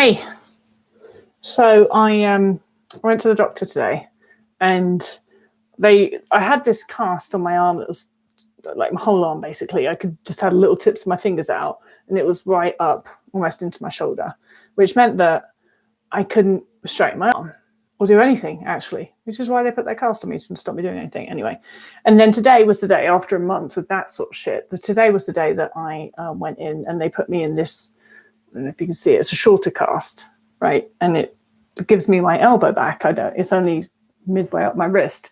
Hey, so I went to the doctor today, and I had this cast on my arm that was like my whole arm basically. I could just had little tips of my fingers out, and it was right up almost into my shoulder, which meant that I couldn't straighten my arm or do anything actually, which is why they put that cast on me to stop me doing anything anyway. And then today was the day, after a month of that sort of shit. Today was the day that I went in and they put me in this. I don't know if you can see it. It's a shorter cast, right? And it gives me my elbow back. It's only midway up my wrist.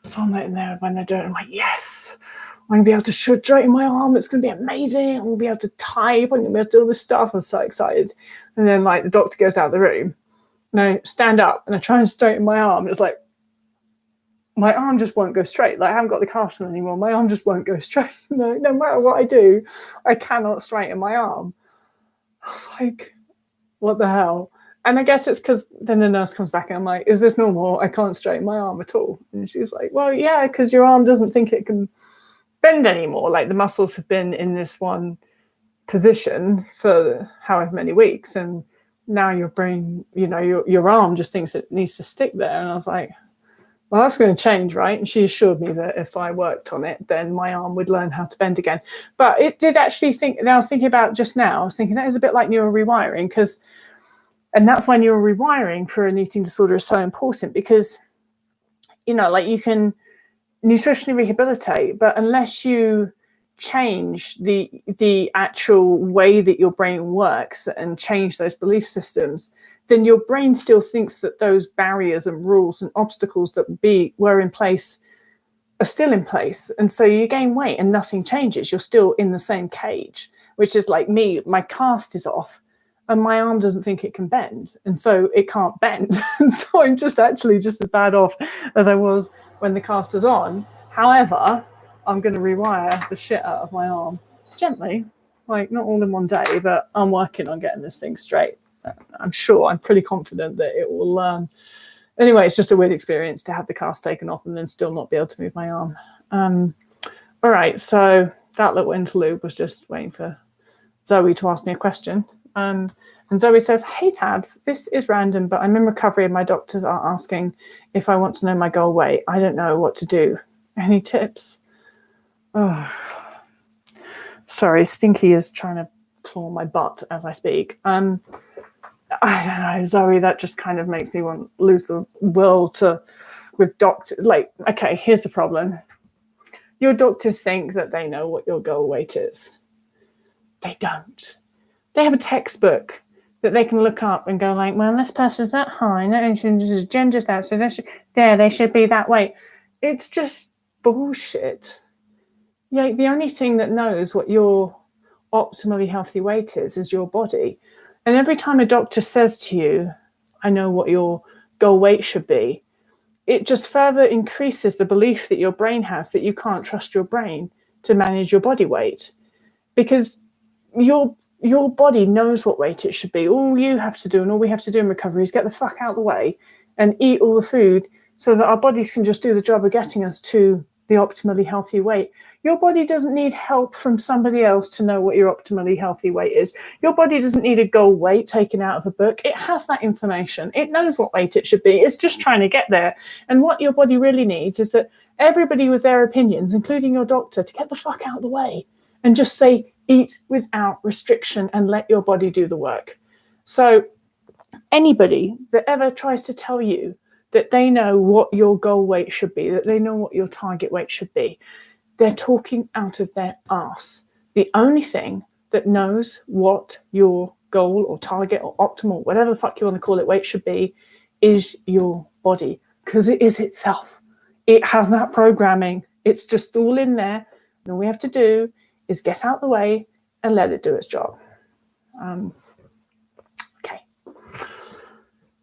So I'm like there when they're doing it, I'm like, yes, I'm going to be able to straighten my arm. It's going to be amazing. I'm going to be able to type. I'm going to be able to do all this stuff. I'm so excited. And then like the doctor goes out of the room and I stand up and I try and straighten my arm. It's like, my arm just won't go straight. Like I haven't got the cast on anymore. My arm just won't go straight. No matter what I do, I cannot straighten my arm. I was like, what the hell? And I guess it's because then the nurse comes back and I'm like, is this normal? I can't straighten my arm at all. And she's like, well, yeah, because your arm doesn't think it can bend anymore. Like the muscles have been in this one position for however many weeks. And now your brain, your arm just thinks it needs to stick there. And I was like, well, that's going to change, right? And she assured me that if I worked on it, then my arm would learn how to bend again. But it did actually and I was thinking about just now, I was thinking that is a bit like neural rewiring and that's why neural rewiring for an eating disorder is so important because, like you can nutritionally rehabilitate, but unless you change the actual way that your brain works and change those belief systems, then your brain still thinks that those barriers and rules and obstacles that were in place are still in place. And so you gain weight and nothing changes. You're still in the same cage, which is like me, my cast is off and my arm doesn't think it can bend. And so it can't bend. And so I'm just as bad off as I was when the cast was on. However, I'm going to rewire the shit out of my arm gently, like not all in one day, but I'm working on getting this thing straight. I'm pretty confident that it will learn. Anyway, it's just a weird experience to have the cast taken off and then still not be able to move my arm. All right, so that little interlude was just waiting for Zoe to ask me a question. And Zoe says, hey Tabs, this is random, but I'm in recovery and my doctors are asking if I want to know my goal weight. I don't know what to do. Any tips? Oh, sorry, Stinky is trying to claw my butt as I speak. I don't know, Zoe, that just kind of makes me want to lose the will with doctors. Like, okay, here's the problem. Your doctors think that they know what your goal weight is. They don't. They have a textbook that they can look up and go like, well, this person's that high, this gender's that, so they should be that weight. It's just bullshit. Yeah, the only thing that knows what your optimally healthy weight is your body. And every time a doctor says to you, I know what your goal weight should be, it just further increases the belief that your brain has that you can't trust your brain to manage your body weight. Because your body knows what weight it should be. All you have to do and all we have to do in recovery is get the fuck out of the way and eat all the food so that our bodies can just do the job of getting us to the optimally healthy weight. Your body doesn't need help from somebody else to know what your optimally healthy weight is. Your body doesn't need a goal weight taken out of a book. It has that information. It knows what weight it should be. It's just trying to get there. And what your body really needs is that everybody with their opinions, including your doctor, to get the fuck out of the way and just say, eat without restriction and let your body do the work. So anybody that ever tries to tell you that they know what your goal weight should be, that they know what your target weight should be, they're talking out of their arse. The only thing that knows what your goal or target or optimal, whatever the fuck you want to call it, weight should be, is your body, because it is itself. It has that programming. It's just all in there. And all we have to do is get out the way and let it do its job. Okay.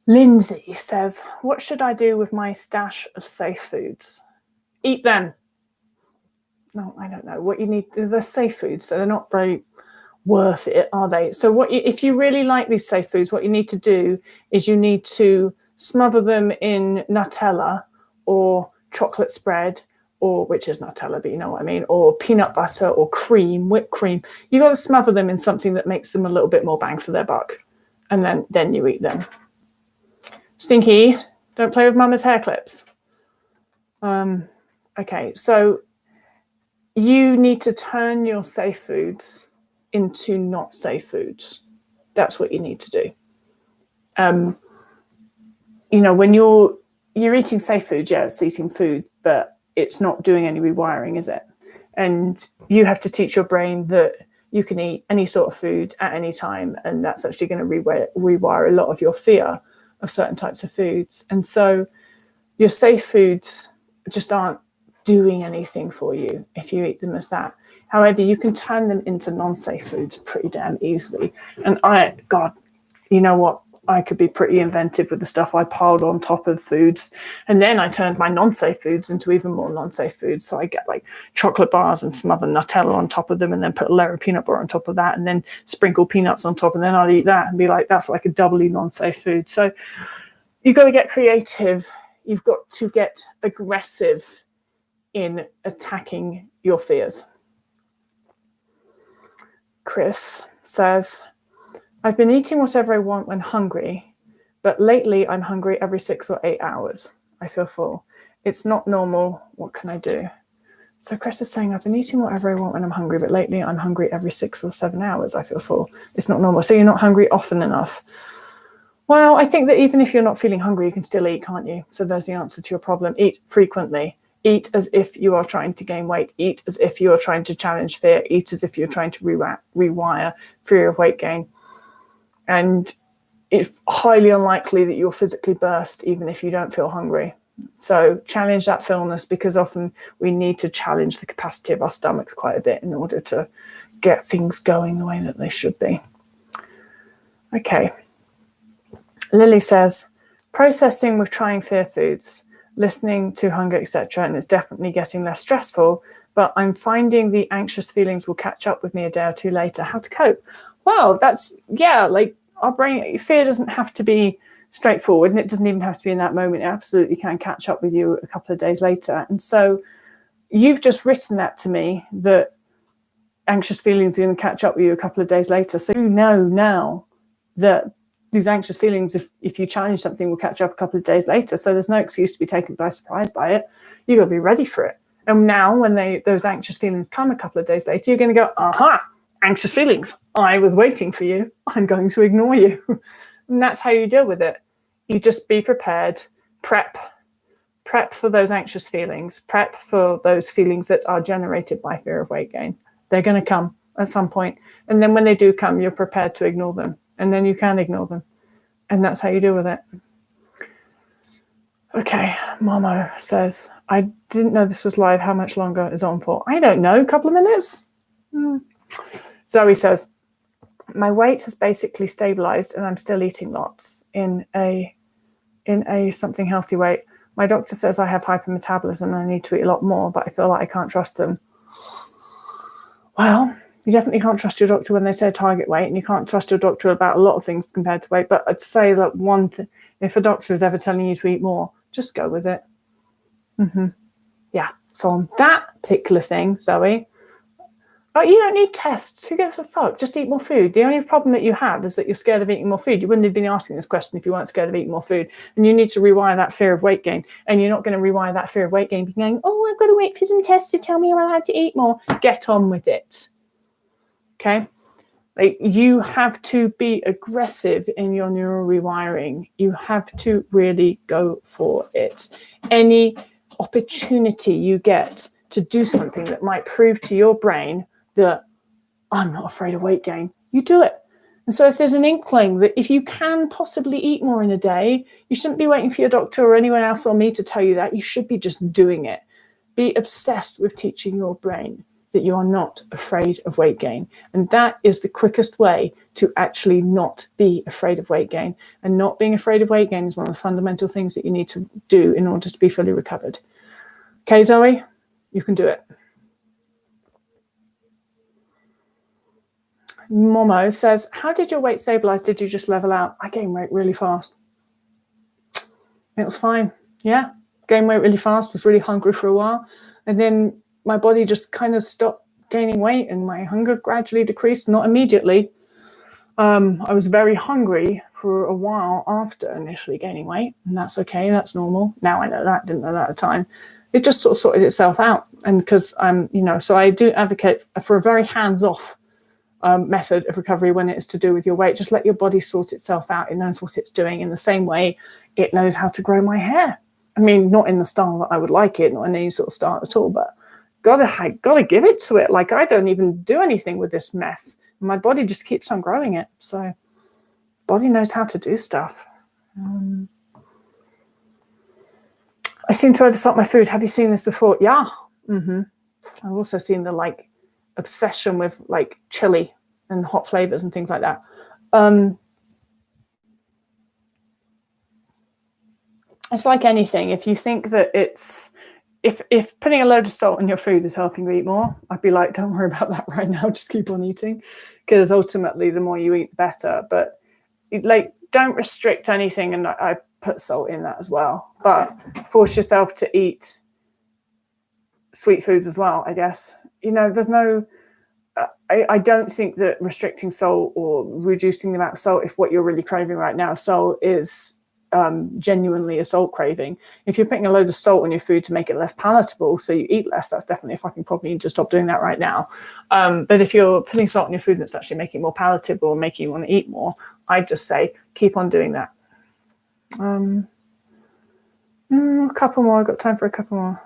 Lindsay says, what should I do with my stash of safe foods? Eat them. No, I don't know. What you need is they're safe foods, so they're not very worth it, are they? So if you really like these safe foods, what you need to do is you need to smother them in Nutella or chocolate spread, or which is Nutella, but you know what I mean, or peanut butter or cream, whipped cream. You got to smother them in something that makes them a little bit more bang for their buck. and then you eat them. Stinky, don't play with mama's hair clips. Okay, so you need to turn your safe foods into not safe foods. That's what you need to do. When you're eating safe food, yeah, it's eating food, but it's not doing any rewiring, is it? And you have to teach your brain that you can eat any sort of food at any time, and that's actually going to rewire a lot of your fear of certain types of foods. And so your safe foods just aren't doing anything for you if you eat them as that. However, you can turn them into non-safe foods pretty damn easily. And you know what? I could be pretty inventive with the stuff I piled on top of foods. And then I turned my non-safe foods into even more non-safe foods. So I get like chocolate bars and smother Nutella on top of them, and then put a layer of peanut butter on top of that, and then sprinkle peanuts on top, and then I'll eat that and be like, that's like a doubly non-safe food. So you've got to get creative. You've got to get aggressive in attacking your fears. Chris says, I've been eating whatever I want when hungry, but lately I'm hungry every 6 or 8 hours. I feel full. It's not normal. What can I do? So Chris is saying, I've been eating whatever I want when I'm hungry, but lately I'm hungry every 6 or 7 hours. I feel full. It's not normal. So you're not hungry often enough. Well, I think that even if you're not feeling hungry, you can still eat, can't you? So there's the answer to your problem. Eat frequently. Eat as if you are trying to gain weight. Eat as if you are trying to challenge fear. Eat as if you're trying to rewire fear of weight gain. And it's highly unlikely that you'll physically burst even if you don't feel hungry. So challenge that fullness, because often we need to challenge the capacity of our stomachs quite a bit in order to get things going the way that they should be. Okay. Lily says, processing with trying fear foods, listening to hunger, etc., and it's definitely getting less stressful, but I'm finding the anxious feelings will catch up with me a day or two later. How to cope? Well, like our brain, fear doesn't have to be straightforward, and it doesn't even have to be in that moment. It absolutely can catch up with you a couple of days later. And so you've just written that to me, that anxious feelings are going to catch up with you a couple of days later. So you know now that these anxious feelings, if you challenge something, will catch up a couple of days later. So there's no excuse to be taken by surprise by it. You've got to be ready for it. And now when those anxious feelings come a couple of days later, you're going to go, aha, anxious feelings. I was waiting for you. I'm going to ignore you. And that's how you deal with it. You just be prepared, prep for those anxious feelings, prep for those feelings that are generated by fear of weight gain. They're going to come at some point. And then when they do come, you're prepared to ignore them. And then you can ignore them. And that's how you deal with it. Okay, Momo says, I didn't know this was live. How much longer is on for? I don't know, a couple of minutes? Zoe says, my weight has basically stabilized and I'm still eating lots in a something healthy weight. My doctor says I have hypermetabolism and I need to eat a lot more, but I feel like I can't trust them. Well, you definitely can't trust your doctor when they say target weight, and you can't trust your doctor about a lot of things compared to weight. But I'd say that one thing, if a doctor is ever telling you to eat more, just go with it. Yeah. So on that particular thing, Zoe, you don't need tests. Who gives a fuck? Just eat more food. The only problem that you have is that you're scared of eating more food. You wouldn't have been asking this question if you weren't scared of eating more food. And you need to rewire that fear of weight gain. And you're not going to rewire that fear of weight gain by going, oh, I've got to wait for some tests to tell me I'm allowed to eat more. Get on with it. Okay? Like, you have to be aggressive in your neural rewiring. You have to really go for it. Any opportunity you get to do something that might prove to your brain that I'm not afraid of weight gain, you do it. And so if there's an inkling that if you can possibly eat more in a day, you shouldn't be waiting for your doctor or anyone else or me to tell you that. You should be just doing it. Be obsessed with teaching your brain that you are not afraid of weight gain. And that is the quickest way to actually not be afraid of weight gain. And not being afraid of weight gain is one of the fundamental things that you need to do in order to be fully recovered. Okay, Zoe, you can do it. Momo says, how did your weight stabilize? Did you just level out? I gained weight really fast. It was fine. Yeah, gained weight really fast, was really hungry for a while. And then my body just kind of stopped gaining weight and my hunger gradually decreased, not immediately. I was very hungry for a while after initially gaining weight, and that's okay, that's normal. Now I know that, didn't know that at the time. It just sort of sorted itself out. And because so I do advocate for a very hands-off method of recovery when it is to do with your weight. Just let your body sort itself out. It knows what it's doing in the same way it knows how to grow my hair. I mean, not in the style that I would like it, not in any sort of style at all, but gotta give it to it. Like, I don't even do anything with this mess. My body just keeps on growing it. So body knows how to do stuff. I seem to oversalt my food. Have you seen this before? Yeah. I've also seen the obsession with chili and hot flavors and things like that. It's like anything. If you think that if putting a load of salt in your food is helping you eat more, I'd be like, don't worry about that right now. Just keep on eating, because ultimately the more you eat, the better. But don't restrict anything. And I put salt in that as well, but force yourself to eat sweet foods as well, I guess. There's no, I don't think that restricting salt or reducing the amount of salt, if what you're really craving right now, salt is genuinely a salt craving. If you're putting a load of salt on your food to make it less palatable so you eat less, that's definitely a fucking problem. You need to stop doing that right now. But if you're putting salt on your food that's actually making it more palatable and making you want to eat more, I'd just say keep on doing that. A couple more. I've got time for a couple more.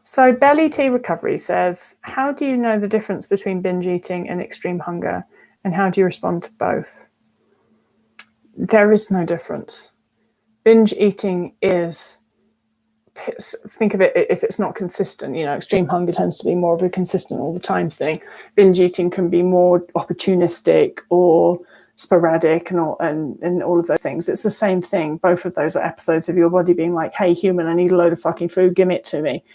So Belly Tea Recovery says, how do you know the difference between binge eating and extreme hunger, and how do you respond to both? There is no difference. Binge eating is, think of it, if it's not consistent, extreme hunger tends to be more of a consistent all the time thing. Binge eating can be more opportunistic or sporadic and all of those things. It's the same thing. Both of those are episodes of your body being like, hey, human, I need a load of fucking food. Give it to me.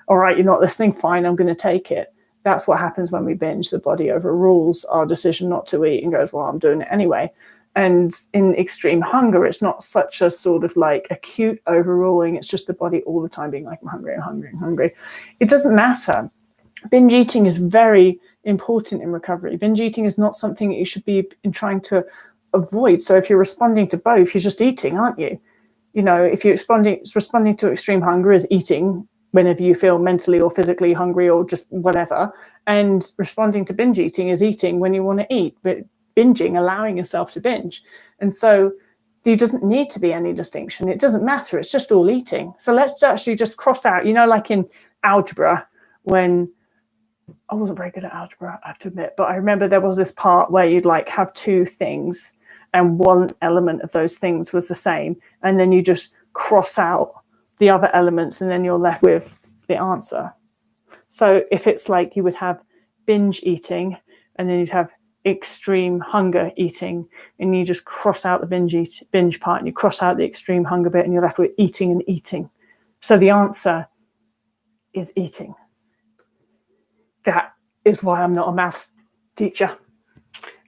All right, you're not listening. Fine, I'm going to take it. That's what happens when we binge. The body overrules our decision not to eat and goes, well, I'm doing it anyway. And in extreme hunger, it's not such a sort of acute overruling. It's just the body all the time being like, I'm hungry, I'm hungry, I'm hungry. It doesn't matter. Binge eating is very important in recovery. Binge eating is not something that you should be trying to avoid. So if you're responding to both, you're just eating, aren't you? If you're responding to extreme hunger is eating whenever you feel mentally or physically hungry or just whatever. And responding to binge eating is eating when you want to eat, but binging, allowing yourself to binge. And so there doesn't need to be any distinction. It doesn't matter. It's just all eating. So let's actually just cross out, like in algebra, when I wasn't very good at algebra, I have to admit, but I remember there was this part where you'd have two things and one element of those things was the same. And then you just cross out the other elements and then you're left with the answer. So if it's you would have binge eating and then you'd have extreme hunger eating, and you just cross out the binge part and you cross out the extreme hunger bit and you're left with eating and eating. So the answer is eating. That is why I'm not a maths teacher.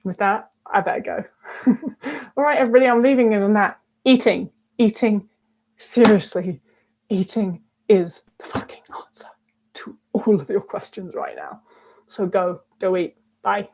With that, I better go. All right, everybody, I'm leaving you on that. Eating, seriously, eating is the fucking answer to all of your questions right now. So go eat. Bye.